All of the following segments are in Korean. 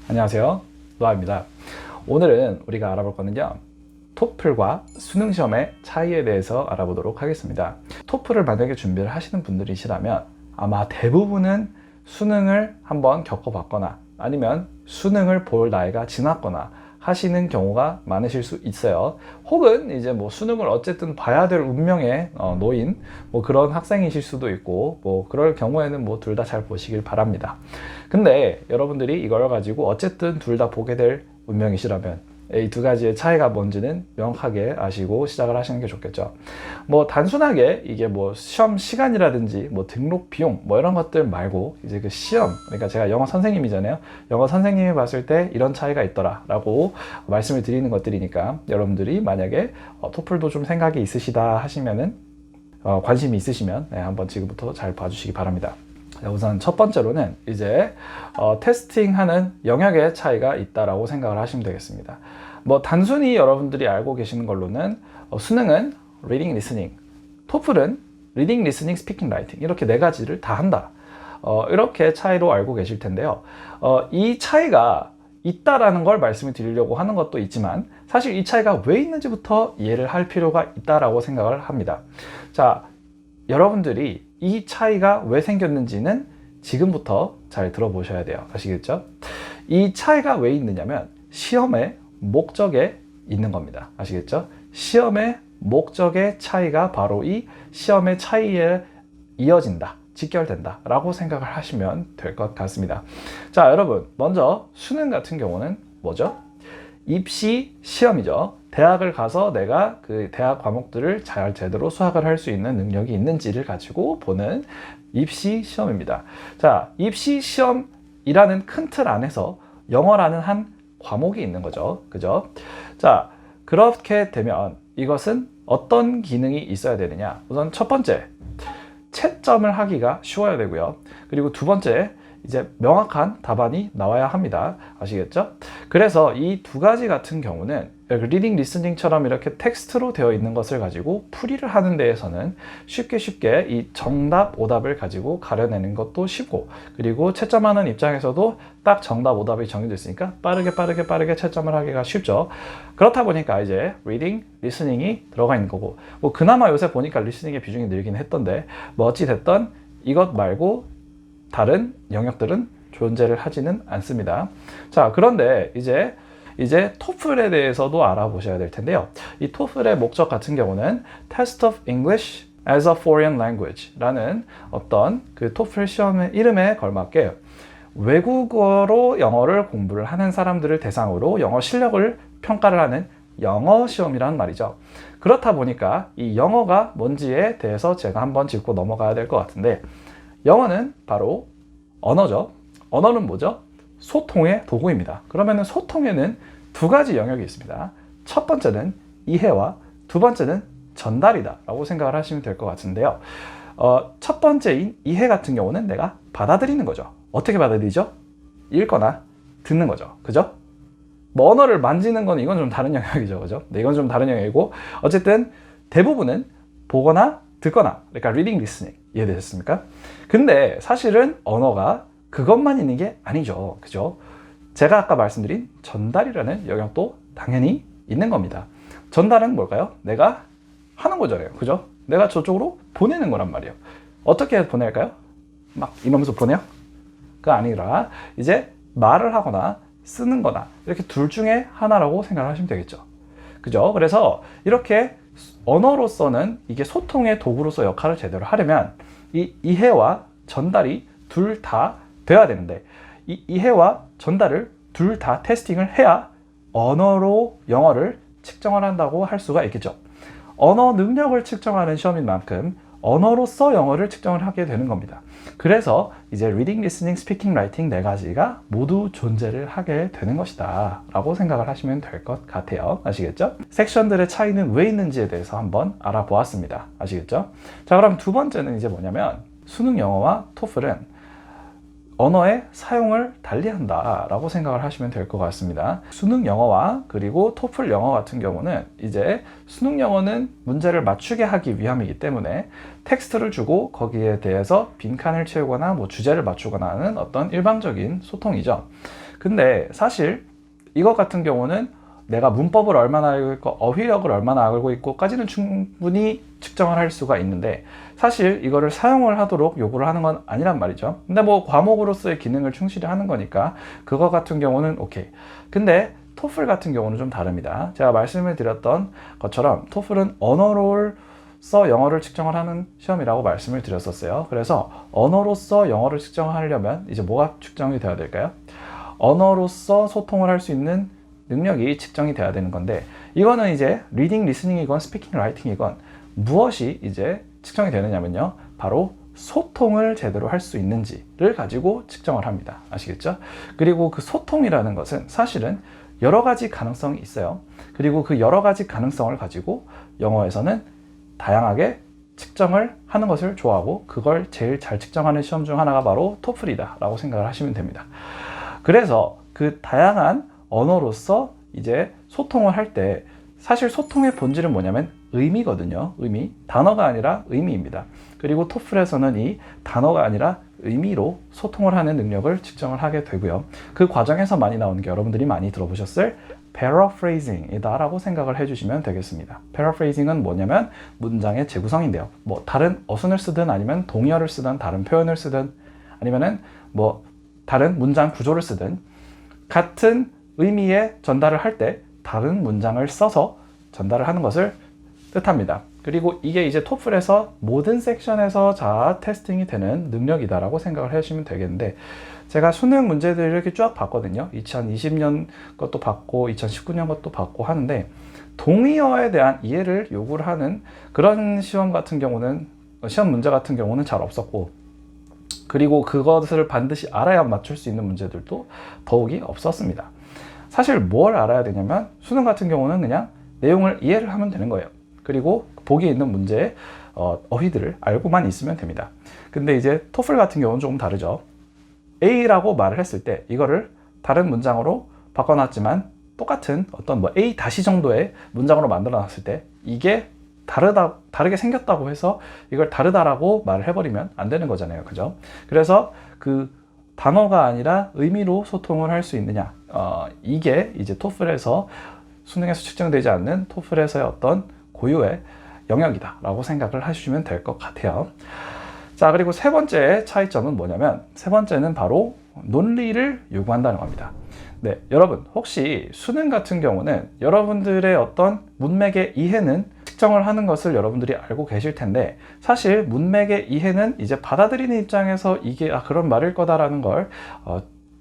안녕하세요, 노아입니다. 오늘은 우리가 알아볼 거는요, 토플과 수능 시험의 차이에 대해서 알아보도록 하겠습니다. 토플을 만약에 준비를 하시는 분들이시라면 아마 대부분은 수능을 한번 겪어봤거나 아니면 수능을 볼 나이가 지났거나 하시는 경우가 많으실 수 있어요. 혹은 이제 뭐 수능을 어쨌든 봐야 될 운명에 놓인 뭐 그런 학생이실 수도 있고, 뭐 그럴 경우에는 뭐 둘 다 잘 보시길 바랍니다. 근데 여러분들이 이걸 가지고 어쨌든 둘 다 보게 될 운명이시라면 이 두 가지의 차이가 뭔지는 명확하게 아시고 시작을 하시는 게 좋겠죠. 뭐 단순하게 이게 뭐 시험 시간이라든지 뭐 등록 비용 뭐 이런 것들 말고 이제 그 시험, 그러니까 제가 영어 선생님이잖아요. 영어 선생님이 봤을 때 이런 차이가 있더라 라고 말씀을 드리는 것들이니까, 여러분들이 만약에 토플도 좀 생각이 있으시다 하시면은 관심이 있으시면 한번 지금부터 잘 봐주시기 바랍니다. 우선 첫 번째로는 이제 테스팅하는 영역의 차이가 있다라고 생각을 하시면 되겠습니다. 뭐 단순히 여러분들이 알고 계시는 걸로는 수능은 리딩, 리스닝, 토플은 리딩, 리스닝, 스피킹, 라이팅 이렇게 네 가지를 다 한다. 이렇게 차이로 알고 계실 텐데요. 이 차이가 있다라는 걸 말씀을 드리려고 하는 것도 있지만, 사실 이 차이가 왜 있는지부터 이해를 할 필요가 있다라고 생각을 합니다. 자, 여러분들이 이 차이가 왜 생겼는지는 지금부터 잘 들어보셔야 돼요. 아시겠죠? 이 차이가 왜 있느냐면 시험의 목적에 있는 겁니다. 아시겠죠? 시험의 목적의 차이가 바로 이 시험의 차이에 이어진다, 직결된다 라고 생각을 하시면 될 것 같습니다. 자, 여러분, 먼저 수능 같은 경우는 뭐죠? 입시 시험이죠. 대학을 가서 내가 그 대학 과목들을 잘 제대로 수학을 할 수 있는 능력이 있는지를 가지고 보는 입시 시험입니다. 자, 입시 시험이라는 큰 틀 안에서 영어라는 한 과목이 있는 거죠. 그죠? 자, 그렇게 되면 이것은 어떤 기능이 있어야 되느냐? 우선 첫 번째, 채점을 하기가 쉬워야 되고요. 그리고 두 번째, 이제 명확한 답안이 나와야 합니다. 아시겠죠? 그래서 이 두 가지 같은 경우는 리딩, 리스닝처럼 이렇게 텍스트로 되어 있는 것을 가지고 풀이를 하는 데에서는 쉽게 이 정답, 오답을 가지고 가려내는 것도 쉽고, 그리고 채점하는 입장에서도 딱 정답, 오답이 정해져 있으니까 빠르게 채점을 하기가 쉽죠. 그렇다 보니까 이제 리딩, 리스닝이 들어가 있는 거고, 뭐 그나마 요새 보니까 리스닝의 비중이 늘긴 했던데, 뭐 어찌 됐던 이것 말고 다른 영역들은 존재를 하지는 않습니다. 자, 그런데 이제 토플에 대해서도 알아보셔야 될 텐데요. 이 토플의 목적 같은 경우는 Test of English as a Foreign Language 라는 어떤 그 토플 시험의 이름에 걸맞게 외국어로 영어를 공부를 하는 사람들을 대상으로 영어 실력을 평가를 하는 영어 시험이라는 말이죠. 그렇다 보니까 이 영어가 뭔지에 대해서 제가 한번 짚고 넘어가야 될 것 같은데, 영어는 바로 언어죠. 언어는 뭐죠? 소통의 도구입니다. 그러면 소통에는 두 가지 영역이 있습니다. 첫 번째는 이해와 두 번째는 전달이다 라고 생각을 하시면 될 것 같은데요. 첫 번째인 이해 같은 경우는 내가 받아들이는 거죠. 어떻게 받아들이죠? 읽거나 듣는 거죠. 그죠? 뭐 언어를 만지는 건 이건 좀 다른 영역이죠. 그죠? 네, 이건 좀 다른 영역이고, 어쨌든 대부분은 보거나 듣거나, 그러니까 reading, listening. 이해되셨습니까? 근데 사실은 언어가 그것만 있는 게 아니죠. 그죠? 제가 아까 말씀드린 전달이라는 영역도 당연히 있는 겁니다. 전달은 뭘까요? 내가 하는 거잖아요. 그죠? 내가 저쪽으로 보내는 거란 말이에요. 어떻게 보낼까요? 막 이러면서 보내요? 그거 아니라 이제 말을 하거나 쓰는 거나 이렇게 둘 중에 하나라고 생각을 하시면 되겠죠. 그죠? 그래서 이렇게 언어로서는 이게 소통의 도구로서 역할을 제대로 하려면 이 이해와 전달이 둘 다 돼야 되는데, 이 이해와 전달을 둘 다 테스팅을 해야 언어로 영어를 측정을 한다고 할 수가 있겠죠. 언어 능력을 측정하는 시험인 만큼 언어로서 영어를 측정을 하게 되는 겁니다. 그래서 이제 리딩, 리스닝, 스피킹, 라이팅 네 가지가 모두 존재를 하게 되는 것이다 라고 생각을 하시면 될 것 같아요. 아시겠죠? 섹션들의 차이는 왜 있는지에 대해서 한번 알아보았습니다. 아시겠죠? 자, 그럼 두 번째는 이제 뭐냐면, 수능 영어와 토플은 언어의 사용을 달리한다 라고 생각을 하시면 될 것 같습니다. 수능 영어와 그리고 토플 영어 같은 경우는 이제 수능 영어는 문제를 맞추게 하기 위함이기 때문에 텍스트를 주고 거기에 대해서 빈칸을 채우거나 뭐 주제를 맞추거나 하는 어떤 일방적인 소통이죠. 근데 사실 이것 같은 경우는 내가 문법을 얼마나 알고 있고 어휘력을 얼마나 알고 있고까지는 충분히 측정을 할 수가 있는데 사실 이거를 사용을 하도록 요구를 하는 건 아니란 말이죠. 근데 뭐 과목으로서의 기능을 충실히 하는 거니까 그거 같은 경우는 오케이. 근데 토플 같은 경우는 좀 다릅니다. 제가 말씀을 드렸던 것처럼 토플은 언어로서 영어를 측정을 하는 시험이라고 말씀을 드렸었어요. 그래서 언어로서 영어를 측정하려면 이제 뭐가 측정이 돼야 될까요? 언어로서 소통을 할 수 있는 능력이 측정이 돼야 되는 건데 이거는 이제 리딩, 리스닝이건 스피킹, 라이팅이건 무엇이 이제 측정이 되느냐면요. 바로 소통을 제대로 할 수 있는지를 가지고 측정을 합니다. 아시겠죠? 그리고 그 소통이라는 것은 사실은 여러 가지 가능성이 있어요. 그리고 그 여러 가지 가능성을 가지고 영어에서는 다양하게 측정을 하는 것을 좋아하고 그걸 제일 잘 측정하는 시험 중 하나가 바로 토플이다 라고 생각을 하시면 됩니다. 그래서 그 다양한 언어로서 이제 소통을 할 때 사실 소통의 본질은 뭐냐면 의미거든요. 의미. 단어가 아니라 의미입니다. 그리고 토플에서는 이 단어가 아니라 의미로 소통을 하는 능력을 측정을 하게 되고요. 그 과정에서 많이 나오는 게 여러분들이 많이 들어보셨을 paraphrasing이다 라고 생각을 해주시면 되겠습니다. paraphrasing은 뭐냐면 문장의 재구성인데요. 뭐 다른 어순을 쓰든 아니면 동의어를 쓰든 다른 표현을 쓰든 아니면은 뭐 다른 문장 구조를 쓰든 같은 의미의 전달을 할 때 다른 문장을 써서 전달을 하는 것을 뜻합니다. 그리고 이게 이제 토플에서 모든 섹션에서 자 테스팅이 되는 능력이다라고 생각을 해주시면 되겠는데 제가 수능 문제들을 이렇게 쫙 봤거든요. 2020년 것도 봤고 2019년 것도 봤고 하는데 동의어에 대한 이해를 요구를 하는 그런 시험 같은 경우는 시험 문제 같은 경우는 잘 없었고 그리고 그것을 반드시 알아야 맞출 수 있는 문제들도 더욱이 없었습니다. 사실 뭘 알아야 되냐면 수능 같은 경우는 그냥 내용을 이해를 하면 되는 거예요. 그리고 보기에 있는 문제의 어휘들을 알고만 있으면 됩니다. 근데 이제 토플 같은 경우는 조금 다르죠. A라고 말을 했을 때 이거를 다른 문장으로 바꿔놨지만 똑같은 어떤 뭐 A 다시 정도의 문장으로 만들어놨을 때 이게 다르게 생겼다고 해서 이걸 다르다라고 말을 해버리면 안 되는 거잖아요. 그죠? 그래서 그 단어가 아니라 의미로 소통을 할 수 있느냐. 이게 이제 토플에서 수능에서 측정되지 않는 토플에서의 어떤 고유의 영역이다 라고 생각을 하시면 될 것 같아요. 자, 그리고 세 번째 차이점은 뭐냐면 세 번째는 바로 논리를 요구한다는 겁니다. 네, 여러분 혹시 수능 같은 경우는 여러분들의 어떤 문맥의 이해는 측정을 하는 것을 여러분들이 알고 계실 텐데 사실 문맥의 이해는 이제 받아들이는 입장에서 이게 그런 말일 거다라는 걸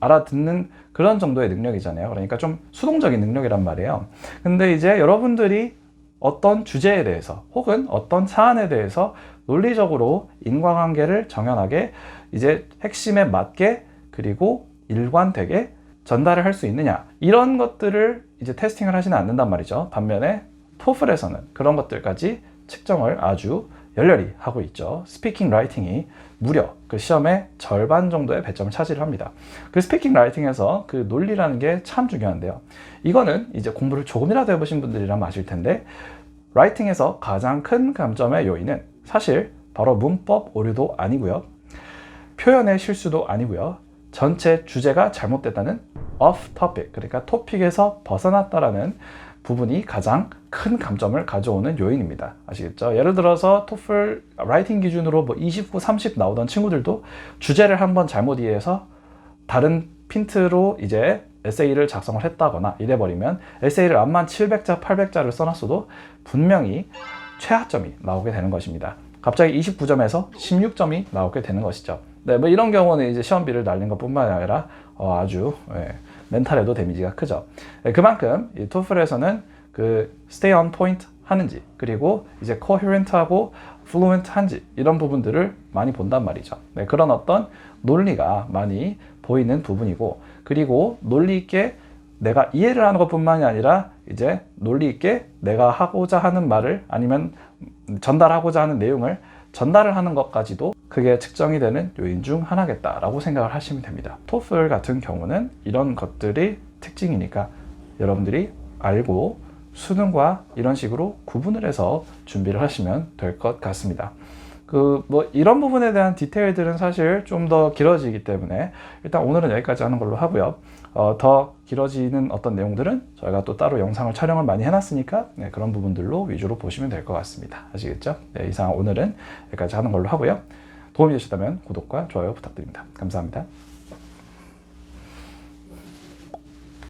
알아듣는 그런 정도의 능력이잖아요. 그러니까 좀 수동적인 능력이란 말이에요. 근데 이제 여러분들이 어떤 주제에 대해서 혹은 어떤 사안에 대해서 논리적으로 인과관계를 정연하게 이제 핵심에 맞게 그리고 일관되게 전달을 할 수 있느냐 이런 것들을 이제 테스팅을 하지는 않는단 말이죠. 반면에 토플에서는 그런 것들까지 측정을 아주 열렬히 하고 있죠. 스피킹 라이팅이 무려 그 시험의 절반 정도의 배점을 차지를 합니다. 그 스피킹 라이팅에서 그 논리라는 게 참 중요한데요. 이거는 이제 공부를 조금이라도 해보신 분들이라면 아실 텐데 라이팅에서 가장 큰 감점의 요인은 사실 바로 문법 오류도 아니고요. 표현의 실수도 아니고요. 전체 주제가 잘못됐다는 off topic, 그러니까 토픽에서 벗어났다라는 부분이 가장 큰 감점을 가져오는 요인입니다. 아시겠죠? 예를 들어서 토플 라이팅 기준으로 뭐 29, 30 나오던 친구들도 주제를 한번 잘못 이해해서 다른 핀트로 이제 에세이를 작성을 했다거나 이래버리면 에세이를 암만 700자, 800자를 써놨어도 분명히 최하점이 나오게 되는 것입니다. 갑자기 29점에서 16점이 나오게 되는 것이죠. 네, 뭐 이런 경우는 이제 시험비를 날린 것 뿐만 아니라 아주 멘탈에도 데미지가 크죠. 네, 그만큼 이 토플에서는 그 stay on point 하는지 그리고 이제 coherent하고 fluent한지 이런 부분들을 많이 본단 말이죠. 네, 그런 어떤 논리가 많이 보이는 부분이고 그리고 논리 있게 내가 이해를 하는 것뿐만이 아니라 이제 논리 있게 내가 하고자 하는 말을 아니면 전달하고자 하는 내용을 전달을 하는 것까지도 그게 측정이 되는 요인 중 하나겠다라고 생각을 하시면 됩니다. 토플 같은 경우는 이런 것들이 특징이니까 여러분들이 알고 수능과 이런 식으로 구분을 해서 준비를 하시면 될 것 같습니다. 뭐 이런 부분에 대한 디테일들은 사실 좀 더 길어지기 때문에 일단 오늘은 여기까지 하는 걸로 하고요. 더 길어지는 어떤 내용들은 저희가 또 따로 영상을 촬영을 많이 해놨으니까 네, 그런 부분들로 위주로 보시면 될 것 같습니다. 아시겠죠? 네, 이상 오늘은 여기까지 하는 걸로 하고요. 도움이 되셨다면 구독과 좋아요 부탁드립니다. 감사합니다.